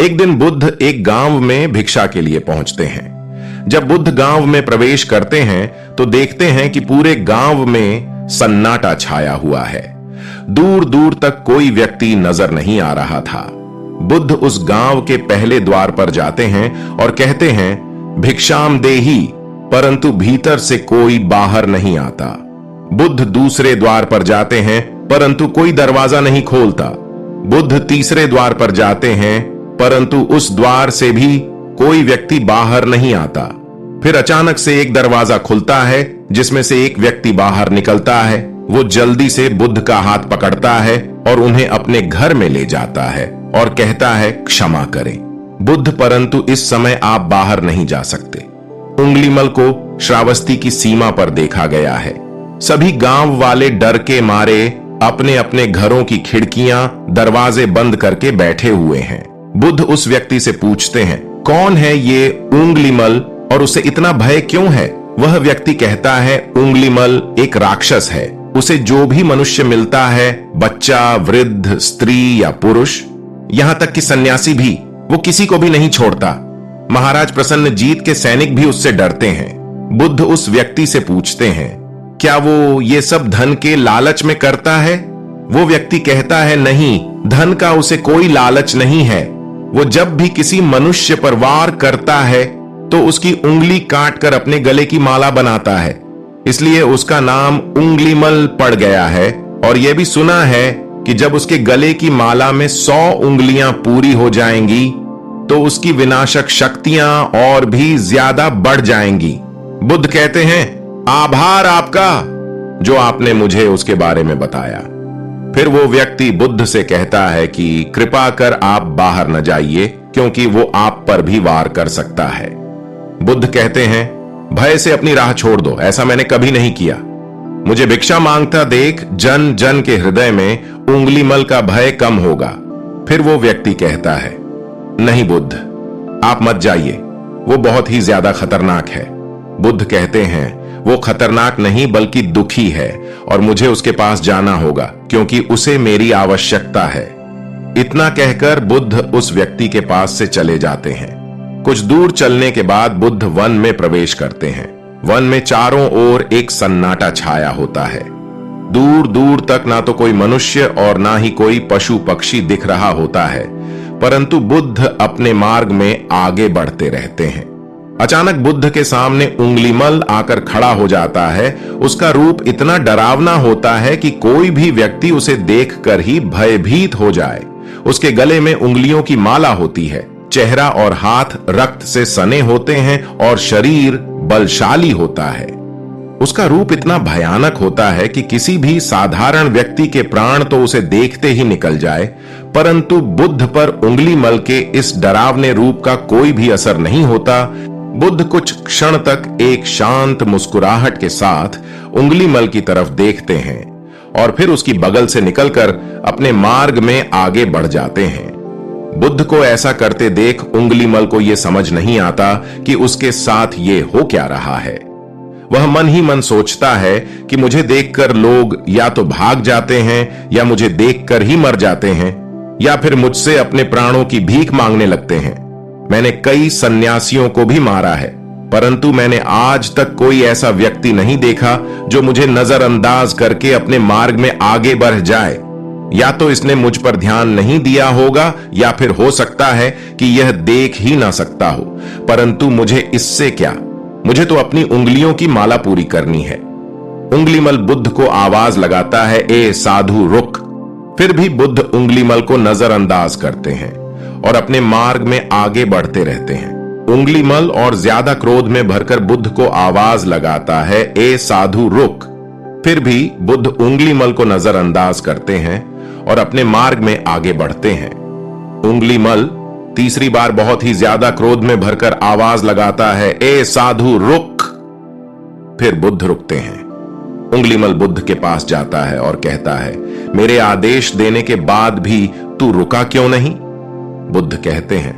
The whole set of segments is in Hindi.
एक दिन बुद्ध एक गांव में भिक्षा के लिए पहुंचते हैं। जब बुद्ध गांव में प्रवेश करते हैं तो देखते हैं कि पूरे गांव में सन्नाटा छाया हुआ है। दूर दूर तक कोई व्यक्ति नजर नहीं आ रहा था। बुद्ध उस गांव के पहले द्वार पर जाते हैं और कहते हैं, भिक्षाम देही, परंतु भीतर से कोई बाहर नहीं आता। बुद्ध दूसरे द्वार पर जाते हैं परंतु कोई दरवाजा नहीं खोलता। बुद्ध तीसरे द्वार पर जाते हैं परंतु उस द्वार से भी कोई व्यक्ति बाहर नहीं आता। फिर अचानक से एक दरवाजा खुलता है जिसमें से एक व्यक्ति बाहर निकलता है। वो जल्दी से बुद्ध का हाथ पकड़ता है और उन्हें अपने घर में ले जाता है और कहता है, क्षमा करें बुद्ध, परंतु इस समय आप बाहर नहीं जा सकते। उंगलीमल को श्रावस्ती की सीमा पर देखा गया है। सभी गांव वाले डर के मारे अपने अपने घरों की खिड़कियां, दरवाजे बंद करके बैठे हुए हैं। बुद्ध उस व्यक्ति से पूछते हैं, कौन है ये उंगलीमल और उसे इतना भय क्यों है? वह व्यक्ति कहता है, उंगलीमल एक राक्षस है। उसे जो भी मनुष्य मिलता है, बच्चा, वृद्ध, स्त्री या पुरुष, यहां तक कि सन्यासी भी, वो किसी को भी नहीं छोड़ता। महाराज प्रसन्नजीत के सैनिक भी उससे डरते हैं। बुद्ध उस व्यक्ति से पूछते हैं, क्या वो ये सब धन के लालच में करता है? वो व्यक्ति कहता है, नहीं, धन का उसे कोई लालच नहीं है। वो जब भी किसी मनुष्य पर वार करता है तो उसकी उंगली काटकर अपने गले की माला बनाता है, इसलिए उसका नाम उंगलीमल पड़ गया है। और यह भी सुना है कि जब उसके गले की माला में 100 उंगलियां पूरी हो जाएंगी तो उसकी विनाशक शक्तियां और भी ज्यादा बढ़ जाएंगी। बुद्ध कहते हैं, आभार आपका जो आपने मुझे उसके बारे में बताया। फिर वो व्यक्ति बुद्ध से कहता है कि कृपा कर आप बाहर न जाइए, क्योंकि वो आप पर भी वार कर सकता है। बुद्ध कहते हैं, भय से अपनी राह छोड़ दो, ऐसा मैंने कभी नहीं किया। मुझे भिक्षा मांगता देख जन जन के हृदय में उंगलीमल का भय कम होगा। फिर वो व्यक्ति कहता है, नहीं बुद्ध, आप मत जाइए, वो बहुत ही ज्यादा खतरनाक है। बुद्ध कहते हैं, वो खतरनाक नहीं बल्कि दुखी है और मुझे उसके पास जाना होगा क्योंकि उसे मेरी आवश्यकता है। इतना कहकर बुद्ध उस व्यक्ति के पास से चले जाते हैं। कुछ दूर चलने के बाद बुद्ध वन में प्रवेश करते हैं। वन में चारों ओर एक सन्नाटा छाया होता है। दूर दूर तक ना तो कोई मनुष्य और ना ही कोई पशु पक्षी दिख रहा होता है, परंतु बुद्ध अपने मार्ग में आगे बढ़ते रहते हैं। अचानक बुद्ध के सामने उंगलीमल आकर खड़ा हो जाता है। उसका रूप इतना डरावना होता है कि कोई भी व्यक्ति उसे देखकर ही भयभीत हो जाए। उसके गले में उंगलियों की माला होती है, चेहरा और हाथ रक्त से सने होते हैं और शरीर बलशाली होता है। उसका रूप इतना भयानक होता है कि किसी भी साधारण व्यक्ति के प्राण तो उसे देखते ही निकल जाए, परंतु बुद्ध पर उंगलीमल के इस डरावने रूप का कोई भी असर नहीं होता। बुद्ध कुछ क्षण तक एक शांत मुस्कुराहट के साथ उंगलीमल की तरफ देखते हैं और फिर उसकी बगल से निकलकर अपने मार्ग में आगे बढ़ जाते हैं। बुद्ध को ऐसा करते देख उंगलीमल को यह समझ नहीं आता कि उसके साथ ये हो क्या रहा है। वह मन ही मन सोचता है कि मुझे देखकर लोग या तो भाग जाते हैं या मुझे देखकर ही मर जाते हैं या फिर मुझसे अपने प्राणों की भीख मांगने लगते हैं। मैंने कई सन्यासियों को भी मारा है, परंतु मैंने आज तक कोई ऐसा व्यक्ति नहीं देखा जो मुझे नजरअंदाज करके अपने मार्ग में आगे बढ़ जाए। या तो इसने मुझ पर ध्यान नहीं दिया होगा या फिर हो सकता है कि यह देख ही ना सकता हो, परंतु मुझे इससे क्या, मुझे तो अपनी उंगलियों की माला पूरी करनी है। उंगलीमल बुद्ध को आवाज लगाता है, ए साधु रुक। फिर भी बुद्ध उंगलीमल को नजरअंदाज करते हैं और अपने मार्ग में आगे बढ़ते रहते हैं। उंगलीमल और ज्यादा क्रोध में भरकर बुद्ध को आवाज लगाता है, ए साधु रुक। फिर भी बुद्ध उंगलीमल को नजरअंदाज करते हैं और अपने मार्ग में आगे बढ़ते हैं। उंगलीमल तीसरी बार बहुत ही ज्यादा क्रोध में भरकर आवाज लगाता है, ए साधु रुक। फिर बुद्ध रुकते हैं। उंगलीमल बुद्ध के पास जाता है और कहता है, मेरे आदेश देने के बाद भी तू रुका क्यों नहीं? बुद्ध कहते हैं,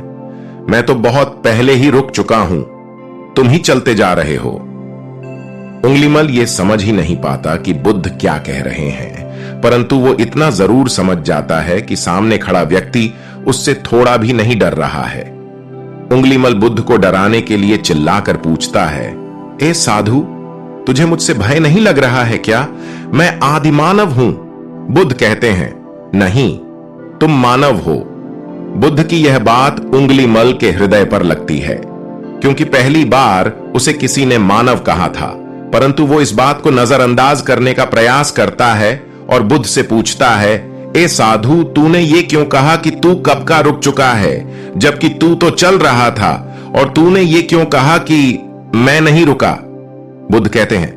मैं तो बहुत पहले ही रुक चुका हूं, तुम ही चलते जा रहे हो। उंगलीमल ये समझ ही नहीं पाता कि बुद्ध क्या कह रहे हैं, परंतु वो इतना जरूर समझ जाता है कि सामने खड़ा व्यक्ति उससे थोड़ा भी नहीं डर रहा है। उंगलीमल बुद्ध को डराने के लिए चिल्लाकर पूछता है, ए साधु, तुझे मुझसे भय नहीं लग रहा है क्या? मैं आदिमानव हूं। बुद्ध कहते हैं, नहीं, तुम मानव हो। बुद्ध की यह बात उंगलीमल के हृदय पर लगती है, क्योंकि पहली बार उसे किसी ने मानव कहा था, परंतु वो इस बात को नजरअंदाज करने का प्रयास करता है और बुद्ध से पूछता है, ए साधु, तूने ये क्यों कहा कि तू कब का रुक चुका है, जबकि तू तो चल रहा था? और तूने ये क्यों कहा कि मैं नहीं रुका? बुद्ध कहते हैं,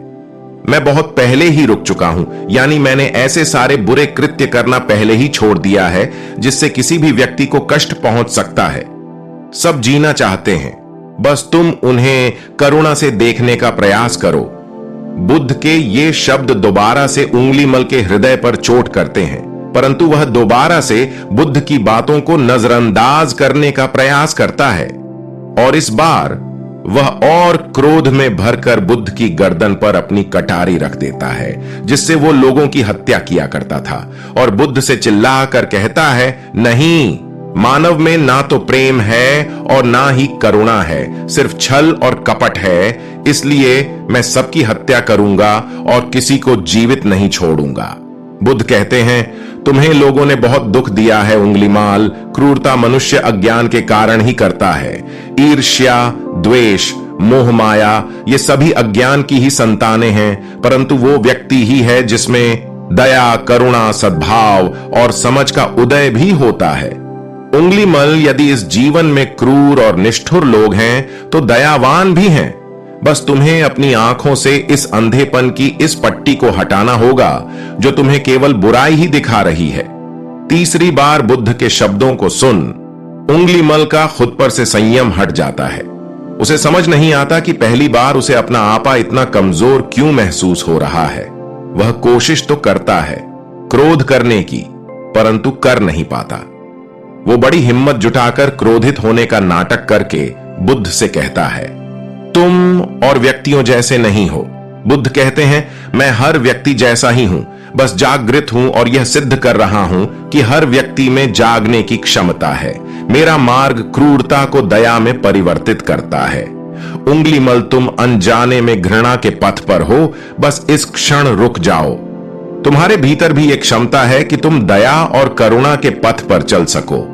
मैं बहुत पहले ही रुक चुका हूं, यानी मैंने ऐसे सारे बुरे कृत्य करना पहले ही छोड़ दिया है जिससे किसी भी व्यक्ति को कष्ट पहुंच सकता है। सब जीना चाहते हैं, बस तुम उन्हें करुणा से देखने का प्रयास करो। बुद्ध के ये शब्द दोबारा से उंगलीमल के हृदय पर चोट करते हैं, परंतु वह दोबारा से बुद्ध की बातों को नजरअंदाज करने का प्रयास करता है और इस बार वह और क्रोध में भरकर बुद्ध की गर्दन पर अपनी कटारी रख देता है, जिससे वो लोगों की हत्या किया करता था, और बुद्ध से चिल्लाकर कहता है, नहीं, मानव में ना तो प्रेम है और ना ही करुणा है, सिर्फ छल और कपट है। इसलिए मैं सबकी हत्या करूंगा और किसी को जीवित नहीं छोड़ूंगा। बुद्ध कहते हैं, तुम्हें लोगों ने बहुत दुख दिया है उंगलीमाल। क्रूरता मनुष्य अज्ञान के कारण ही करता है। ईर्ष्या, द्वेष, मोह माया, ये सभी अज्ञान की ही संतानें हैं, परंतु वो व्यक्ति ही है जिसमें दया, करुणा, सद्भाव और समझ का उदय भी होता है। उंगलीमल यदि इस जीवन में क्रूर और निष्ठुर लोग हैं तो दयावान भी हैं। बस तुम्हें अपनी आंखों से इस अंधेपन की इस पट्टी को हटाना होगा जो तुम्हें केवल बुराई ही दिखा रही है। तीसरी बार बुद्ध के शब्दों को सुन उंगलीमल का खुद पर से संयम हट जाता है। उसे समझ नहीं आता कि पहली बार उसे अपना आपा इतना कमजोर क्यों महसूस हो रहा है। वह कोशिश तो करता है क्रोध करने की, परंतु कर नहीं पाता। वो बड़ी हिम्मत जुटाकर क्रोधित होने का नाटक करके बुद्ध से कहता है, तुम और व्यक्तियों जैसे नहीं हो। बुद्ध कहते हैं, मैं हर व्यक्ति जैसा ही हूं, बस जागृत हूं और यह सिद्ध कर रहा हूं कि हर व्यक्ति में जागने की क्षमता है। मेरा मार्ग क्रूरता को दया में परिवर्तित करता है। उंगलीमल, तुम अनजाने में घृणा के पथ पर हो, बस इस क्षण रुक जाओ। तुम्हारे भीतर भी एक क्षमता है कि तुम दया और करुणा के पथ पर चल सको।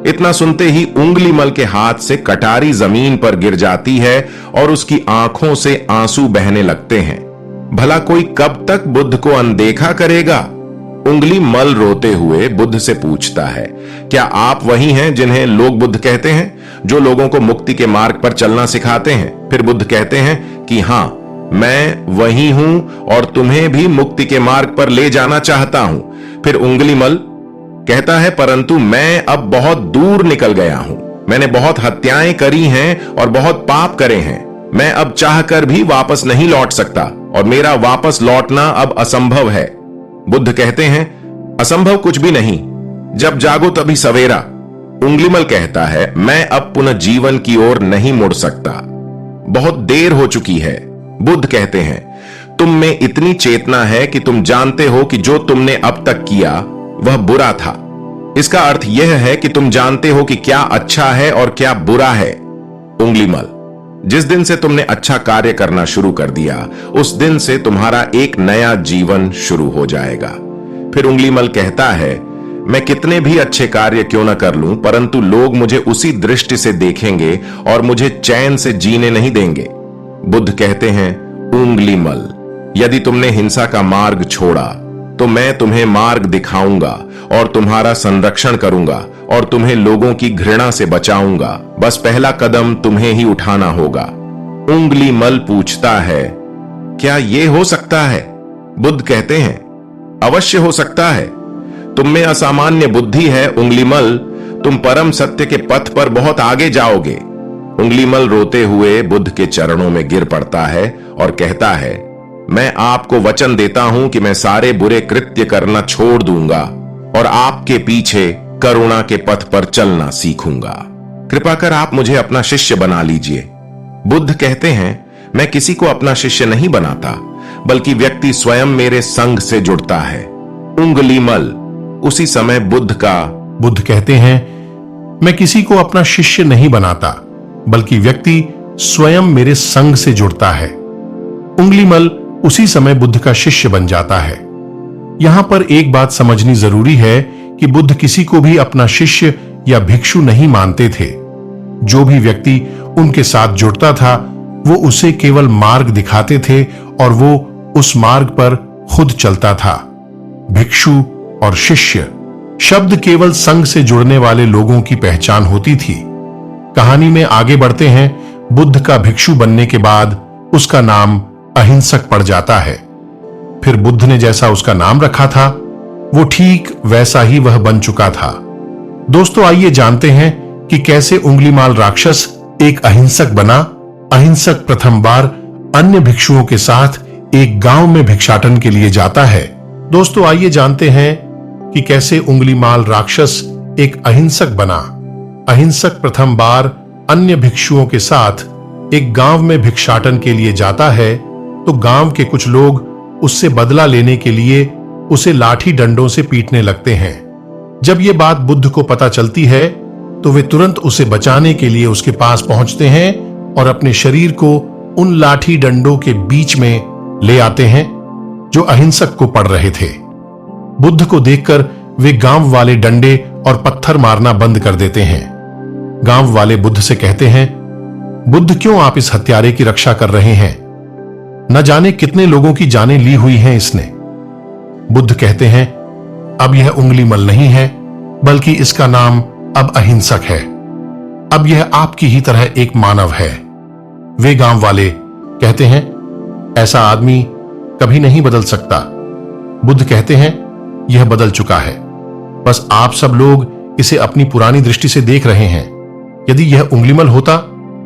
इतना सुनते ही उंगलीमल के हाथ से कटारी जमीन पर गिर जाती है और उसकी आंखों से आंसू बहने लगते हैं। भला कोई कब तक बुद्ध को अनदेखा करेगा? उंगलीमल रोते हुए बुद्ध से पूछता है, क्या आप वही हैं जिन्हें लोग बुद्ध कहते हैं, जो लोगों को मुक्ति के मार्ग पर चलना सिखाते हैं? फिर बुद्ध कहते हैं कि हां, मैं वही हूं और तुम्हें भी मुक्ति के मार्ग पर ले जाना चाहता हूं। फिर उंगलीमल कहता है, परंतु मैं अब बहुत दूर निकल गया हूं। मैंने बहुत हत्याएं करी हैं और बहुत पाप करे हैं। मैं अब चाहकर भी वापस नहीं लौट सकता और मेरा वापस लौटना अब असंभव है। बुद्ध कहते हैं, असंभव कुछ भी नहीं, जब जागो तभी सवेरा। उंगलीमल कहता है, मैं अब पुनः जीवन की ओर नहीं मुड़ सकता, बहुत देर हो चुकी है। बुद्ध कहते हैं, तुम में इतनी चेतना है कि तुम जानते हो कि जो तुमने अब तक किया वह बुरा था। इसका अर्थ यह है कि तुम जानते हो कि क्या अच्छा है और क्या बुरा है। उंगलीमल, जिस दिन से तुमने अच्छा कार्य करना शुरू कर दिया, उस दिन से तुम्हारा एक नया जीवन शुरू हो जाएगा। फिर उंगलीमल कहता है, मैं कितने भी अच्छे कार्य क्यों न कर लूं, परंतु लोग मुझे उसी दृष्टि से देखेंगे और मुझे चैन से जीने नहीं देंगे। बुद्ध कहते हैं, उंगलीमल, यदि तुमने हिंसा का मार्ग छोड़ा तो मैं तुम्हें मार्ग दिखाऊंगा और तुम्हारा संरक्षण करूंगा और तुम्हें लोगों की घृणा से बचाऊंगा। बस पहला कदम तुम्हें ही उठाना होगा। उंगलीमल पूछता है, क्या यह हो सकता है? बुद्ध कहते हैं, अवश्य हो सकता है। तुम में असामान्य बुद्धि है उंगलीमल, तुम परम सत्य के पथ पर बहुत आगे जाओगे। उंगलीमल रोते हुए बुद्ध के चरणों में गिर पड़ता है और कहता है, मैं आपको वचन देता हूं कि मैं सारे बुरे कृत्य करना छोड़ दूंगा और आपके पीछे करुणा के पथ पर चलना सीखूंगा। कृपा कर आप मुझे अपना शिष्य बना लीजिए। बुद्ध कहते हैं, मैं किसी को अपना शिष्य नहीं बनाता, बल्कि व्यक्ति स्वयं मेरे संग से जुड़ता है। उंगलीमल, उसी समय बुद्ध कहते हैं, मैं किसी को अपना शिष्य नहीं बनाता, बल्कि व्यक्ति स्वयं मेरे संग से जुड़ता है। उंगलीमल उसी समय बुद्ध का शिष्य बन जाता है। यहां पर एक बात समझनी जरूरी है कि बुद्ध किसी को भी अपना शिष्य या भिक्षु नहीं मानते थे। जो भी व्यक्ति उनके साथ जुड़ता था वो उसे केवल मार्ग दिखाते थे और वो उस मार्ग पर खुद चलता था। भिक्षु और शिष्य शब्द केवल संघ से जुड़ने वाले लोगों की पहचान होती थी। कहानी में आगे बढ़ते हैं। बुद्ध का भिक्षु बनने के बाद उसका नाम अहिंसक पड़ जाता है। फिर बुद्ध ने जैसा उसका नाम रखा था वो ठीक वैसा ही वह बन चुका था। दोस्तों, आइए जानते हैं कि कैसे उंगलीमाल राक्षस एक अहिंसक बना। अहिंसक प्रथम बार अन्य भिक्षुओं के साथ एक गांव में भिक्षाटन के लिए जाता है। दोस्तों, आइए जानते हैं कि कैसे उंगलीमाल राक्षस एक अहिंसक बना। अहिंसक प्रथम बार अन्य भिक्षुओं के साथ एक गांव में भिक्षाटन के लिए जाता है तो गांव के कुछ लोग उससे बदला लेने के लिए उसे लाठी डंडों से पीटने लगते हैं। जब यह बात बुद्ध को पता चलती है तो वे तुरंत उसे बचाने के लिए उसके पास पहुंचते हैं और अपने शरीर को उन लाठी डंडों के बीच में ले आते हैं जो अहिंसक को पड़ रहे थे। बुद्ध को देखकर वे गांव वाले डंडे और पत्थर मारना बंद कर देते हैं। गांव वाले बुद्ध से कहते हैं, बुद्ध, क्यों आप इस हत्यारे की रक्षा कर रहे हैं? न जाने कितने लोगों की जानें ली हुई हैं इसने। बुद्ध कहते हैं, अब यह उंगलीमल नहीं है, बल्कि इसका नाम अब अहिंसक है। अब यह आपकी ही तरह एक मानव है। वे गांव वाले कहते हैं, ऐसा आदमी कभी नहीं बदल सकता। बुद्ध कहते हैं, यह बदल चुका है, बस आप सब लोग इसे अपनी पुरानी दृष्टि से देख रहे हैं। यदि यह उंगलीमल होता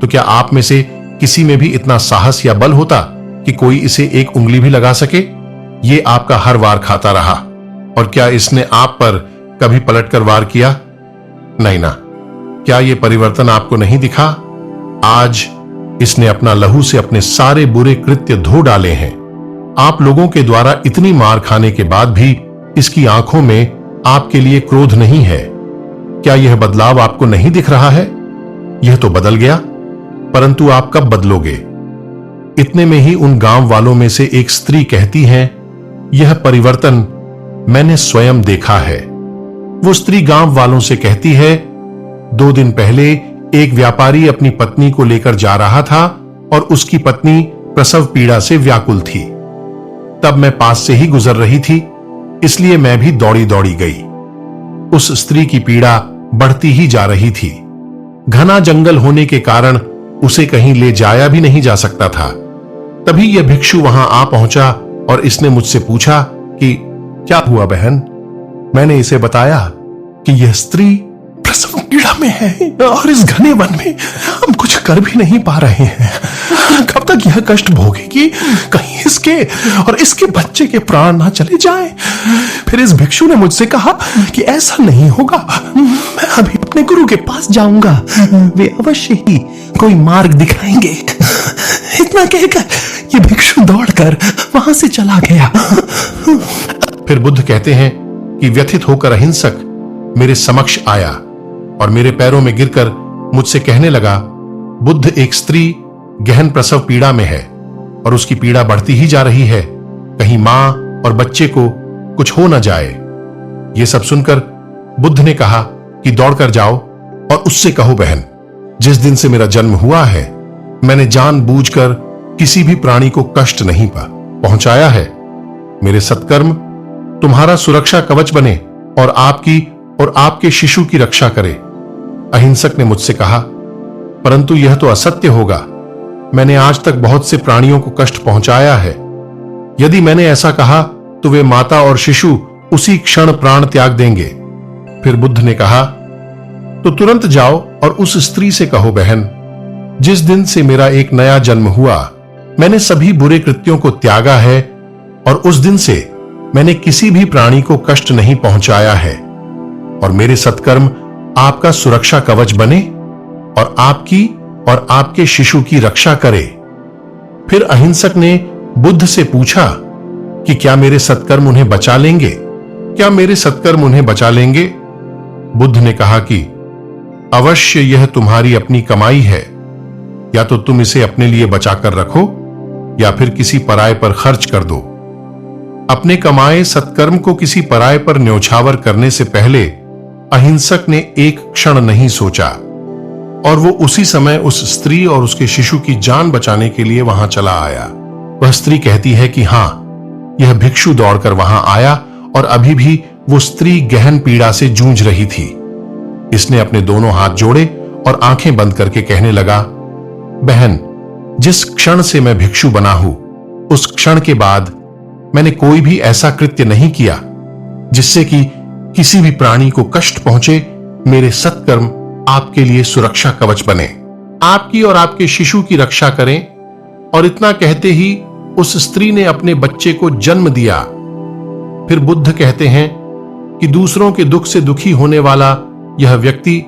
तो क्या आप में से किसी में भी इतना साहस या बल होता कि कोई इसे एक उंगली भी लगा सके? ये आपका हर वार खाता रहा, और क्या इसने आप पर कभी पलटकर वार किया? नहीं ना। क्या यह परिवर्तन आपको नहीं दिखा? आज इसने अपना लहू से अपने सारे बुरे कृत्य धो डाले हैं। आप लोगों के द्वारा इतनी मार खाने के बाद भी इसकी आंखों में आपके लिए क्रोध नहीं है। क्या यह बदलाव आपको नहीं दिख रहा है? यह तो बदल गया, परंतु आप कब बदलोगे? इतने में ही उन गांव वालों में से एक स्त्री कहती है, यह परिवर्तन मैंने स्वयं देखा है। वो स्त्री गांव वालों से कहती है, 2 दिन पहले एक व्यापारी अपनी पत्नी को लेकर जा रहा था और उसकी पत्नी प्रसव पीड़ा से व्याकुल थी। तब मैं पास से ही गुजर रही थी, इसलिए मैं भी दौड़ी दौड़ी गई। उस स्त्री की पीड़ा बढ़ती ही जा रही थी। घना जंगल होने के कारण उसे कहीं ले जाया भी नहीं जा सकता था। तभी यह भिक्षु वहां आ पहुंचा और इसने मुझसे पूछा कि क्या हुआ बहन? मैंने इसे बताया कि यह स्त्री प्रसव पीड़ा में है और इस घने वन में हम कुछ कर भी नहीं पा रहे हैं। कब तक यह कष्ट भोगेगी? कहीं इसके और इसके बच्चे के प्राण ना चले जाएं। फिर इस भिक्षु ने मुझसे कहा कि ऐसा नहीं होगा, मैं अभी अपने गुरु के पास जाऊंगा, वे अवश्य ही कोई मार्ग दिखाएंगे। इतना कहकर यह भिक्षु दौड़कर वहां से चला गया। फिर बुद्ध कहते हैं कि व्यथित होकर अहिंसक मेरे समक्ष आया और मेरे पैरों में गिरकर मुझसे कहने लगा, बुद्ध, एक स्त्री गहन प्रसव पीड़ा में है और उसकी पीड़ा बढ़ती ही जा रही है। कहीं मां और बच्चे को कुछ हो न जाए। यह सब सुनकर बुद्ध ने कहा कि दौड़कर जाओ और उससे कहो, बहन, जिस दिन से मेरा जन्म हुआ है मैंने जानबूझकर किसी भी प्राणी को कष्ट नहीं पहुंचाया है। मेरे सत्कर्म तुम्हारा सुरक्षा कवच बने और आपकी और आपके शिशु की रक्षा करे। अहिंसक ने मुझसे कहा, परंतु यह तो असत्य होगा। मैंने आज तक बहुत से प्राणियों को कष्ट पहुंचाया है। यदि मैंने ऐसा कहा तो वे माता और शिशु उसी क्षण प्राण त्याग देंगे। फिर बुद्ध ने कहा, तो तुरंत जाओ और उस स्त्री से कहो, बहन, जिस दिन से मेरा एक नया जन्म हुआ मैंने सभी बुरे कृत्यों को त्यागा है और उस दिन से मैंने किसी भी प्राणी को कष्ट नहीं पहुंचाया है, और मेरे सत्कर्म आपका सुरक्षा कवच बने और आपकी और आपके शिशु की रक्षा करे। फिर अहिंसक ने बुद्ध से पूछा कि क्या मेरे सत्कर्म उन्हें बचा लेंगे? क्या मेरे सत्कर्म उन्हें बचा लेंगे? बुद्ध ने कहा कि अवश्य यह तुम्हारी अपनी कमाई है, या तो तुम इसे अपने लिए बचाकर रखो या फिर किसी पराये पर खर्च कर दो। अपने कमाए सत्कर्म को किसी पराये पर न्यौछावर करने से पहले अहिंसक ने एक क्षण नहीं सोचा और वो उसी समय उस स्त्री और उसके शिशु की जान बचाने के लिए वहां चला आया। वह स्त्री कहती है कि हां, यह भिक्षु दौड़कर वहां आया और अभी भी वो स्त्री गहन पीड़ा से जूझ रही थी। इसने अपने दोनों हाथ जोड़े और आंखें बंद करके कहने लगा, बहन, जिस क्षण से मैं भिक्षु बना हूं, उस क्षण के बाद मैंने कोई भी ऐसा कृत्य नहीं किया जिससे कि किसी भी प्राणी को कष्ट पहुंचे। मेरे सत्कर्म आपके लिए सुरक्षा कवच बने, आपकी और आपके शिशु की रक्षा करें। और इतना कहते ही उस स्त्री ने अपने बच्चे को जन्म दिया। फिर बुद्ध कहते हैं कि दूसरों के दुख से दुखी होने वाला यह व्यक्ति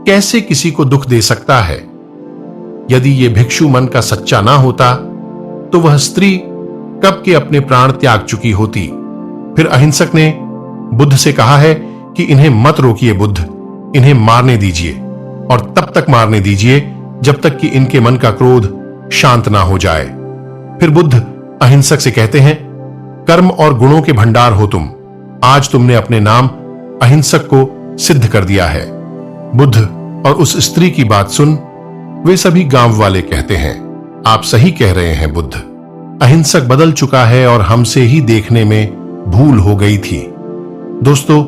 कैसे किसी को दुख दे सकता है। यदि यह भिक्षु मन का सच्चा ना होता तो वह स्त्री कब के अपने प्राण त्याग चुकी होती। फिर अहिंसक ने बुद्ध से कहा है कि इन्हें मत रोकिए बुद्ध, इन्हें मारने दीजिए और तब तक मारने दीजिए जब तक कि इनके मन का क्रोध शांत ना हो जाए। फिर बुद्ध अहिंसक से कहते हैं, कर्म और गुणों के भंडार हो तुम, आज तुमने अपने नाम अहिंसक को सिद्ध कर दिया है। बुद्ध और उस स्त्री की बात सुन वे सभी गांव वाले कहते हैं, आप सही कह रहे हैं बुद्ध, अहिंसक बदल चुका है और हमसे ही देखने में भूल हो गई थी। दोस्तों,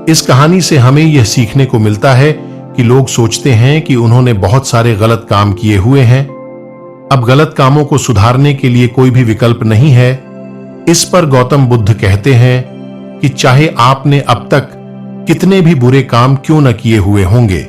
इस कहानी से हमें यह सीखने को मिलता है कि लोग सोचते हैं कि उन्होंने बहुत सारे गलत काम किए हुए हैं, अब गलत कामों को सुधारने के लिए कोई भी विकल्प नहीं है। इस पर गौतम बुद्ध कहते हैं कि चाहे आपने अब तक कितने भी बुरे काम क्यों न किए हुए होंगे,